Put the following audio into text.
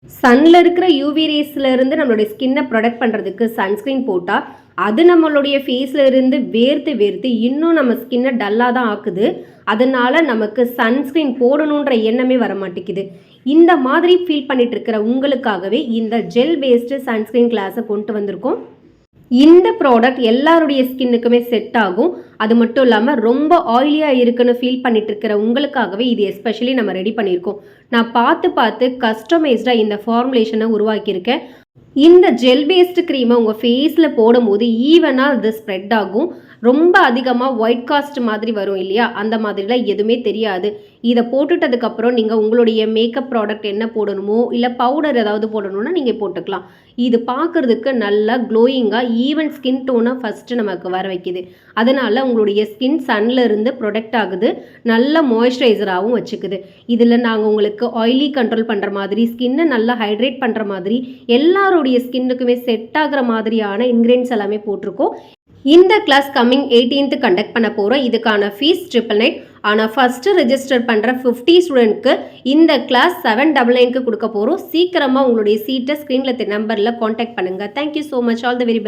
சன்ல இருக்கிற யூவி ரேஸ்ல இருந்து நம்மளுடைய ஸ்கின்னை ப்ரொடெக்ட் பண்ணுறதுக்கு சன்ஸ்க்ரீன் போட்டால் அது நம்மளுடைய ஃபேஸில் இருந்து வேர்த்து வேர்த்து இன்னும் நம்ம ஸ்கின்னை டல்லாக தான் ஆக்குது. அதனால நமக்கு சன்ஸ்க்ரீன் போடணுன்ற எண்ணமே வர மாட்டேங்குது. இந்த மாதிரி ஃபீல் பண்ணிட்டு இருக்கிற உங்களுக்காகவே இந்த ஜெல் பேஸ்டு சன்ஸ்க்ரீன் கிளாஸை கொண்டு வந்திருக்கோம். இந்த ப்ராடக்ட் எல்லாருடைய ஸ்கின்னுக்குமே செட் ஆகும். அது மட்டும் இல்லாமல் ரொம்ப ஆயிலியாக இருக்குன்னு ஃபீல் பண்ணிட்டு இருக்கிற உங்களுக்காகவே இது எஸ்பெஷலி நம்ம ரெடி பண்ணியிருக்கோம். நான் பார்த்து கஸ்டமைஸ்டாக இந்த ஃபார்முலேஷனை உருவாக்கியிருக்கேன். இந்த ஜெல் பேஸ்டு க்ரீமை உங்கள் ஃபேஸில் போடும்போது ஈவனாக அது ஸ்ப்ரெட் ஆகும். ரொம்ப அதிகமாக ஒயிட் காஸ்ட் மாதிரி வரும் இல்லையா, அந்த மாதிரிலாம் எதுவுமே தெரியாது. இதை போட்டுட்டதுக்கப்புறம் நீங்கள் உங்களுடைய மேக்கப் ப்ராடக்ட் என்ன போடணுமோ இல்லை பவுடர் ஏதாவது போடணும்னா நீங்கள் போட்டுக்கலாம். இது பார்க்குறதுக்கு நல்லா க்ளோயிங்காக ஈவன் ஸ்கின் டோனாக ஃபஸ்ட்டு நமக்கு வர வைக்கிது. அதனால் உங்களுடைய ஸ்கின் சன்னில் இருந்து ப்ரொடெக்ட் ஆகுது, நல்ல மாய்ஸ்சரைசராகவும் வச்சுக்குது. இதில் நாங்கள் உங்களுக்கு ஆயிலி கண்ட்ரோல் பண்ணுற மாதிரி, ஸ்கின்னை நல்லா ஹைட்ரேட் பண்ணுற மாதிரி, எல்லாருடைய ஸ்கின்னுக்குமே செட் ஆகிற மாதிரியான இன்க்ரீடியன்ஸ் எல்லாமே போட்டிருக்கோம். இந்த கிளாஸ் கம்மிங் 18th கண்டக்ட் பண்ண போகிறோம். இதுக்கான ஃபீஸ் 999. ஆனால் ஃபஸ்ட்டு ரெஜிஸ்டர் பண்ணுற 50 ஸ்டூடெண்ட்க்கு இந்த கிளாஸ் 799க்கு கொடுக்க போகிறோம். சீக்கிரமாக உங்களுடைய சீட்டை ஸ்க்ரீனில் நம்பரில் காண்டாக்ட் பண்ணுங்கள். Thank you so much. All the very best.